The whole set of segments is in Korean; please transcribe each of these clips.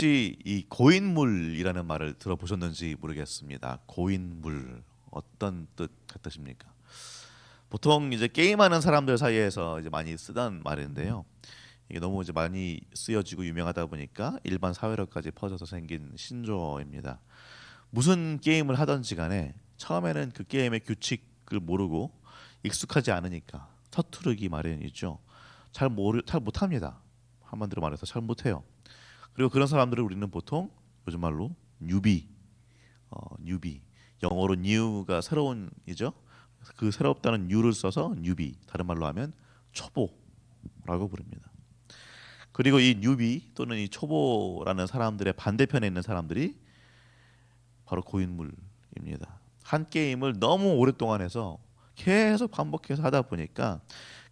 혹시 이 고인물이라는 말을 들어보셨는지 모르겠습니다. 고인물 어떤 뜻 같으십니까? 보통 이제 게임하는 사람들 사이에서 이제 많이 쓰던 말인데요. 이게 너무 이제 많이 쓰여지고 유명하다 보니까 일반 사회로까지 퍼져서 생긴 신조어입니다. 무슨 게임을 하든지 간에 처음에는 그 게임의 규칙을 모르고 익숙하지 않으니까 서투르기 마련이죠. 잘 못합니다. 한마디로 말해서 잘 못해요. 그리고 그런 사람들을 우리는 보통 요즘 말로 뉴비, 뉴비, 영어로 new가 새로운이죠. 그 새롭다는 new를 써서 뉴비, 다른 말로 하면 초보라고 부릅니다. 그리고 이 뉴비 또는 이 초보라는 사람들의 반대편에 있는 사람들이 바로 고인물입니다. 한 게임을 너무 오랫동안 해서 계속 반복해서 하다 보니까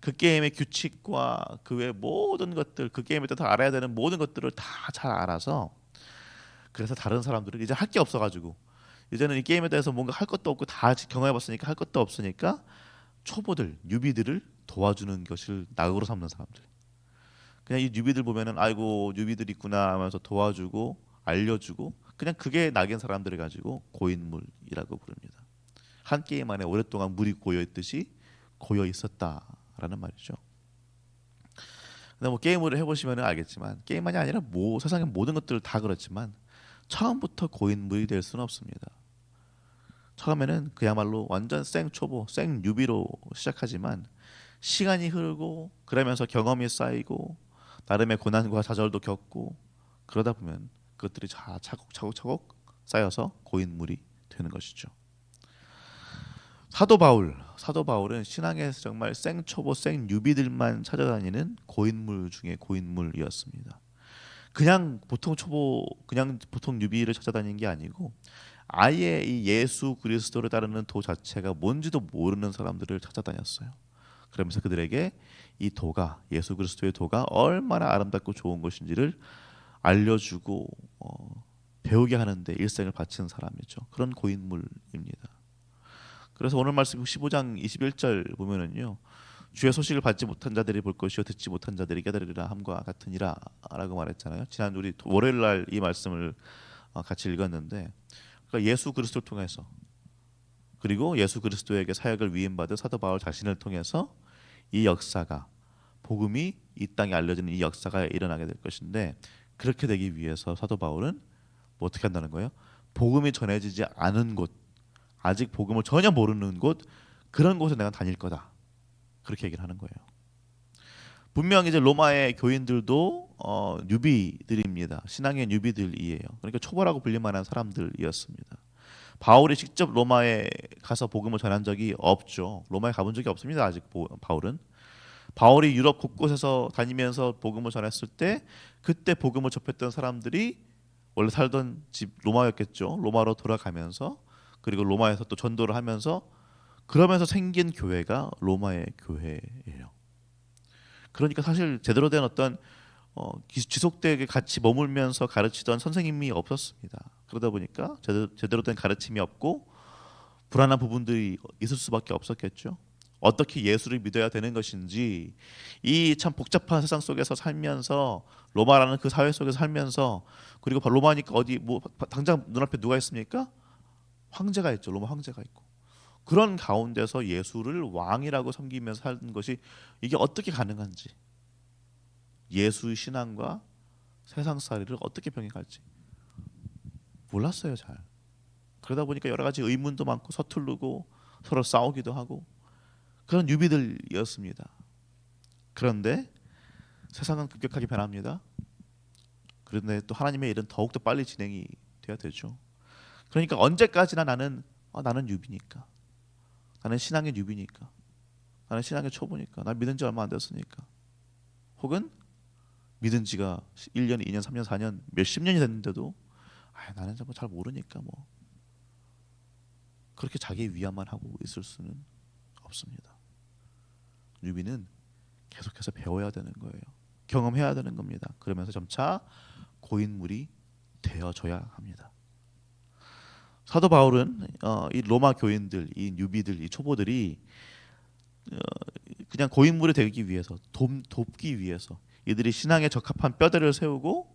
그 게임의 규칙과 그 외 모든 것들, 그 게임에 대해서 알아야 되는 모든 것들을 다 잘 알아서, 그래서 다른 사람들은 이제 할 게 없어가지고 이제는 이 게임에 대해서 뭔가 할 것도 없고 다 경험해봤으니까 할 것도 없으니까 초보들, 뉴비들을 도와주는 것을 낙으로 삼는 사람들. 그냥 이 뉴비들 보면은 아이고 뉴비들 있구나 하면서 도와주고 알려주고, 그냥 그게 낙인 사람들을 가지고 고인물이라고 부릅니다. 한 게임 안에 오랫동안 물이 고여 있듯이 고여 있었다라는 말이죠. 근데 뭐 게임을 해보시면 알겠지만 게임만이 아니라 뭐 세상의 모든 것들 다 그렇지만 처음부터 고인물이 될 수는 없습니다. 처음에는 그야말로 완전 생초보, 생뉴비로 시작하지만 시간이 흐르고 그러면서 경험이 쌓이고 나름의 고난과 좌절도 겪고 그러다 보면 그것들이 다 차곡차곡 쌓여서 고인물이 되는 것이죠. 사도 바울은 신앙에서 정말 생초보, 생뉴비들만 찾아다니는 고인물 중에 고인물이었습니다. 그냥 보통 초보, 그냥 보통 뉴비를 찾아다니는 게 아니고 아예 이 예수 그리스도를 따르는 도 자체가 뭔지도 모르는 사람들을 찾아다녔어요. 그러면서 그들에게 이 도가, 예수 그리스도의 도가 얼마나 아름답고 좋은 것인지를 알려주고 배우게 하는데 일생을 바친 사람이죠. 그런 고인물입니다. 그래서 오늘 말씀 15장 21절 보면은요, 주의 소식을 받지 못한 자들이 볼 것이요 듣지 못한 자들이 깨달으리라 함과 같으니라라고 말했잖아요. 지난 우리 월요일 날 이 말씀을 같이 읽었는데, 그러니까 예수 그리스도를 통해서, 그리고 예수 그리스도에게 사역을 위임받은 사도 바울 자신을 통해서 이 역사가, 복음이 이 땅에 알려지는 이 역사가 일어나게 될 것인데, 그렇게 되기 위해서 사도 바울은 뭐 어떻게 한다는 거예요? 복음이 전해지지 않은 곳, 아직 복음을 전혀 모르는 곳, 그런 곳에 내가 다닐 거다, 그렇게 얘기를 하는 거예요. 분명 이제 로마의 교인들도 뉴비들입니다. 신앙의 뉴비들이에요. 그러니까 초보라고 불릴 만한 사람들이었습니다. 바울이 직접 로마에 가서 복음을 전한 적이 없죠. 로마에 가본 적이 없습니다. 아직 바울은. 바울이 유럽 곳곳에서 다니면서 복음을 전했을 때 그때 복음을 접했던 사람들이 원래 살던 집 로마였겠죠. 로마로 돌아가면서, 그리고 로마에서 또 전도를 하면서, 그러면서 생긴 교회가 로마의 교회예요. 그러니까 사실 제대로 된 어떤 지속되게 같이 머물면서 가르치던 선생님이 없었습니다. 그러다 보니까 제대로 된 가르침이 없고 불안한 부분들이 있을 수밖에 없었겠죠. 어떻게 예수를 믿어야 되는 것인지, 이 참 복잡한 세상 속에서 살면서, 로마라는 그 사회 속에서 살면서, 그리고 로마니까 어디 뭐 당장 눈앞에 누가 있습니까? 황제가 있죠. 로마 황제가 있고, 그런 가운데서 예수를 왕이라고 섬기면서 사는 것이 이게 어떻게 가능한지, 예수의 신앙과 세상살이를 어떻게 병행할지 몰랐어요, 잘. 그러다 보니까 여러 가지 의문도 많고 서투르고 서로 싸우기도 하고 그런 유비들이었습니다. 그런데 세상은 급격하게 변합니다. 그런데 또 하나님의 일은 더욱더 빨리 진행이 돼야 되죠. 그러니까 언제까지나 나는 유비니까, 나는 신앙의 유비니까, 나는 신앙의 초보니까, 나 믿은 지 얼마 안 됐으니까, 혹은 믿은 지가 1년, 2년, 3년, 4년, 몇십 년이 됐는데도 나는 잘 모르니까 뭐, 그렇게 자기 위안만 하고 있을 수는 없습니다. 뉴비는 계속해서 배워야 되는 거예요. 경험해야 되는 겁니다. 그러면서 점차 고인물이 되어져야 합니다. 사도 바울은 이 로마 교인들, 이 뉴비들, 이 초보들이 어, 그냥 고인물이 되기 위해서 돕기 위해서 이들이 신앙에 적합한 뼈대를 세우고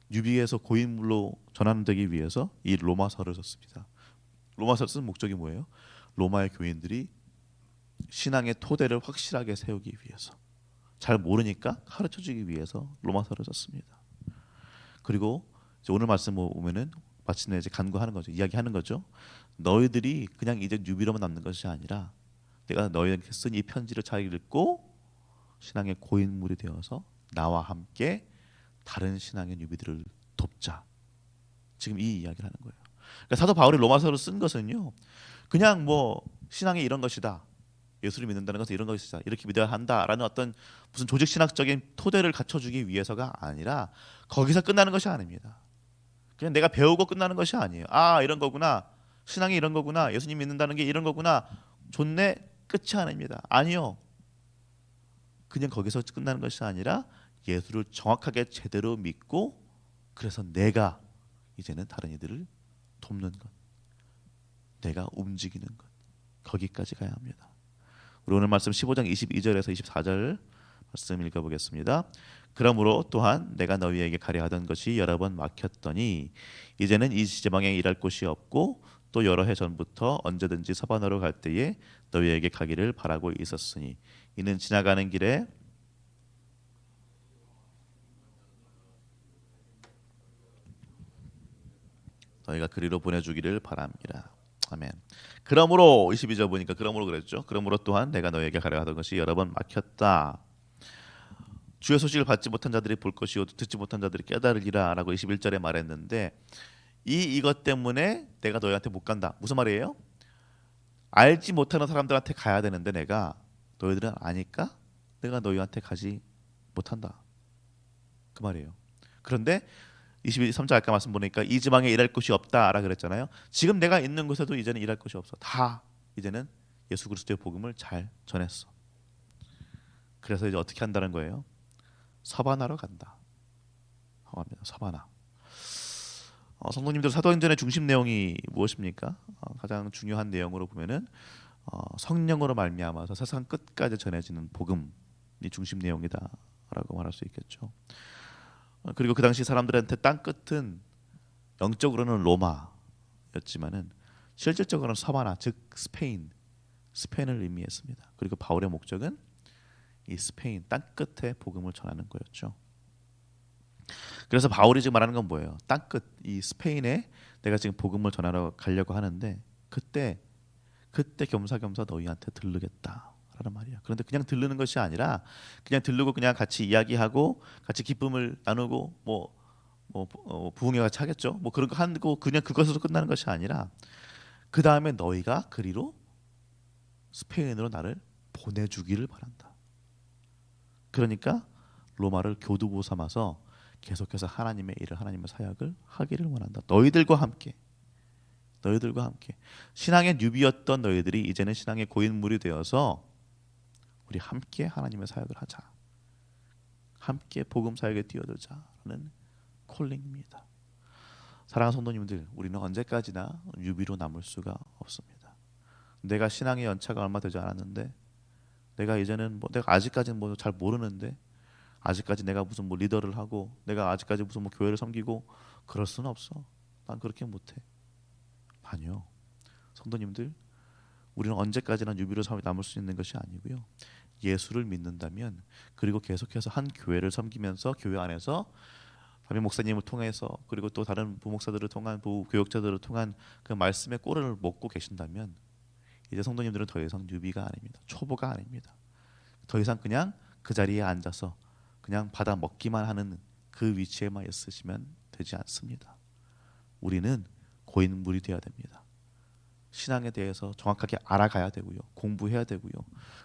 뉴비에서 고인물로 전환되기 위해서 이 로마서를 썼습니다. 로마서를 쓴 목적이 뭐예요? 로마의 교인들이 신앙의 토대를 확실하게 세우기 위해서, 잘 모르니까 가르쳐주기 위해서 로마서를 썼습니다. 그리고 이제 오늘 말씀 보면은 마침내 이제 간구하는 거죠. 이야기하는 거죠. 너희들이 그냥 이제 뉴비로만 남는 것이 아니라 내가 너희에게 쓴 이 편지를 잘 읽고 신앙의 고인물이 되어서 나와 함께 다른 신앙의 뉴비들을 돕자. 지금 이 이야기를 하는 거예요. 그러니까 사도 바울이 로마서를 쓴 것은요, 그냥 뭐 신앙이 이런 것이다, 예수를 믿는다는 것은 이런 것이다, 이렇게 믿어야 한다라는 어떤 무슨 조직 신학적인 토대를 갖춰주기 위해서가 아니라 거기서 끝나는 것이 아닙니다. 그냥 내가 배우고 끝나는 것이 아니에요. 아, 이런 거구나, 신앙이 이런 거구나, 예수님 믿는다는 게 이런 거구나, 좋네, 끝이 아닙니다. 아니요, 그냥 거기서 끝나는 것이 아니라 예수를 정확하게 제대로 믿고, 그래서 내가 이제는 다른 이들을 돕는 것, 내가 움직이는 것, 거기까지 가야 합니다. 우리 오늘 말씀 15장 22절에서 24절 말씀 읽어보겠습니다. 그러므로 또한 내가 너희에게 가려 하던 것이 여러 번 막혔더니 이제는 이 지방에 일할 곳이 없고 또 여러 해 전부터 언제든지 서반으로 갈 때에 너희에게 가기를 바라고 있었으니 이는 지나가는 길에 너희가 그리로 보내주기를 바랍니다. 아멘. 그러므로 22절 보니까 그러므로 그랬죠. 그러므로 또한 내가 너희에게 가려 하던 것이 여러 번 막혔다. 주의 소식을 받지 못한 자들이 볼 것이요 듣지 못한 자들이 깨달으리라라고 21절에 말했는데, 이것 때문에 내가 너희한테 못 간다. 무슨 말이에요? 알지 못하는 사람들한테 가야 되는데 내가, 너희들은 아니까 내가 너희한테 가지 못한다. 그 말이에요. 그런데 23절 아까 말씀 보니까 이 지방에 일할 곳이 없다라 그랬잖아요. 지금 내가 있는 곳에도 이제는 일할 곳이 없어. 다 이제는 예수 그리스도의 복음을 잘 전했어. 그래서 이제 어떻게 한다는 거예요? 서반하러 간다. 합니다. 서반하. 성도님들, 사도행전의 중심 내용이 무엇입니까? 가장 중요한 내용으로 보면은 성령으로 말미암아서 세상 끝까지 전해지는 복음이 중심 내용이다라고 말할 수 있겠죠. 그리고 그 당시 사람들한테 땅 끝은 영적으로는 로마였지만은 실질적으로는 서바나, 즉 스페인을 의미했습니다. 그리고 바울의 목적은 이 스페인 땅 끝에 복음을 전하는 거였죠. 그래서 바울이 지금 말하는 건 뭐예요? 땅 끝, 이 스페인에 내가 지금 복음을 전하러 가려고 하는데 그때 겸사겸사 너희한테 들르겠다라는 말이야. 그런데 그냥 들르는 것이 아니라 그냥 들르고 그냥 같이 이야기하고 같이 기쁨을 나누고 부흥회 같이 하겠죠. 뭐 그런 거 하고 그냥 그것으로 끝나는 것이 아니라 그 다음에 너희가 그리로 스페인으로 나를 보내주기를 바란다. 그러니까 로마를 교두보 삼아서 계속해서 하나님의 일을, 하나님의 사역을 하기를 원한다. 너희들과 함께 신앙의 뉴비였던 너희들이 이제는 신앙의 고인물이 되어서 우리 함께 하나님의 사역을 하자. 함께 복음 사역에 뛰어들자라는 콜링입니다. 사랑하는 성도님들, 우리는 언제까지나 뉴비로 남을 수가 없습니다. 내가 신앙의 연차가 얼마 되지 않았는데, 내가 이제는 내가 아직까지는 잘 모르는데, 아직까지 내가 무슨 리더를 하고, 내가 아직까지 무슨 교회를 섬기고, 그럴 수는 없어. 난 그렇게 못해. 아니요, 성도님들, 우리는 언제까지나 뉴비로 남을 수 있는 것이 아니고요. 예수를 믿는다면, 그리고 계속해서 한 교회를 섬기면서 교회 안에서 담임 목사님을 통해서, 그리고 또 다른 부목사들을 통한 부교역자들을 통한 그 말씀의 꼴을 먹고 계신다면, 이제 성도님들은 더 이상 뉴비가 아닙니다. 초보가 아닙니다. 더 이상 그냥 그 자리에 앉아서 그냥 받아 먹기만 하는 그 위치에만 있으시면 되지 않습니다. 우리는 고인물이 되어야 됩니다. 신앙에 대해서 정확하게 알아가야 되고요. 공부해야 되고요.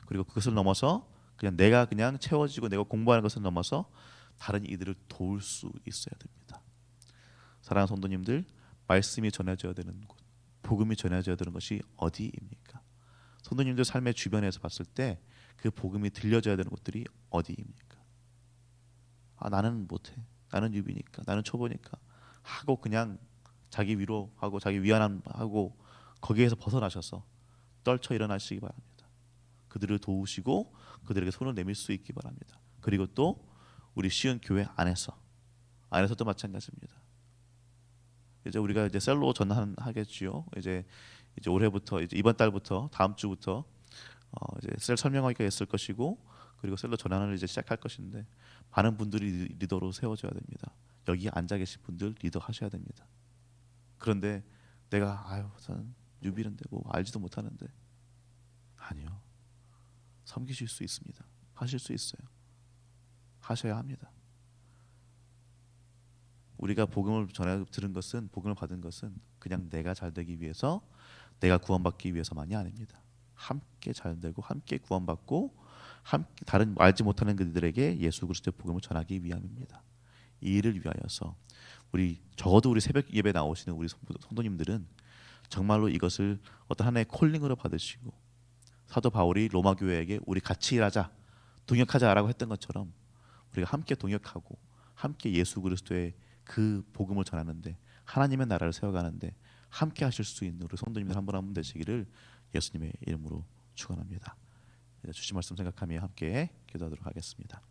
그리고 그것을 넘어서 그냥 내가 그냥 채워지고 내가 공부하는 것을 넘어서 다른 이들을 도울 수 있어야 됩니다. 사랑하는 성도님들, 말씀이 전해져야 되는 곳, 복음이 전해져야 되는 것이 어디입니까? 성도님들 삶의 주변에서 봤을 때 그 복음이 들려져야 되는 곳들이 어디입니까? 나는 못해, 나는 유비니까, 나는 초보니까 하고 그냥 자기 위로하고 자기 위안하고 거기에서 벗어나셔서 떨쳐 일어나시기 바랍니다. 그들을 도우시고 그들에게 손을 내밀 수 있기 바랍니다. 그리고 또 우리 시은 교회 안에서 안에서도 마찬가지입니다. 이제 우리가 이제 셀로 전환하겠지요. 이제 올해부터 이제 이번 달부터 다음 주부터 이제 셀 설명회가 있을 것이고 그리고 셀로 전환을 이제 시작할 것인데 많은 분들이 리더로 세워져야 됩니다. 여기 앉아 계신 분들 리더 하셔야 됩니다. 그런데 내가 저는 뉴비인데 뭐 알지도 못하는데 아니요. 섬기실 수 있습니다. 하실 수 있어요. 하셔야 합니다. 우리가 복음을 전해 들은 것은 복음을 받은 것은 그냥 내가 잘 되기 위해서 내가 구원받기 위해서만이 아닙니다. 함께 잘 되고 함께 구원받고 함께 다른 알지 못하는 그들에게 예수 그리스도의 복음을 전하기 위함입니다. 이 일을 위하여서 적어도 우리 새벽 예배 나오시는 우리 성도님들은 정말로 이것을 어떤 하나의 콜링으로 받으시고 사도 바울이 로마 교회에게 우리 같이 일하자 동역하자라고 했던 것처럼 우리가 함께 동역하고 함께 예수 그리스도의 그 복음을 전하는데 하나님의 나라를 세워가는데 함께 하실 수 있는 우리 성도님들 한 분 한 분 되시기를 예수님의 이름으로 축원합니다. 주신 말씀 생각하며 함께 기도하도록 하겠습니다.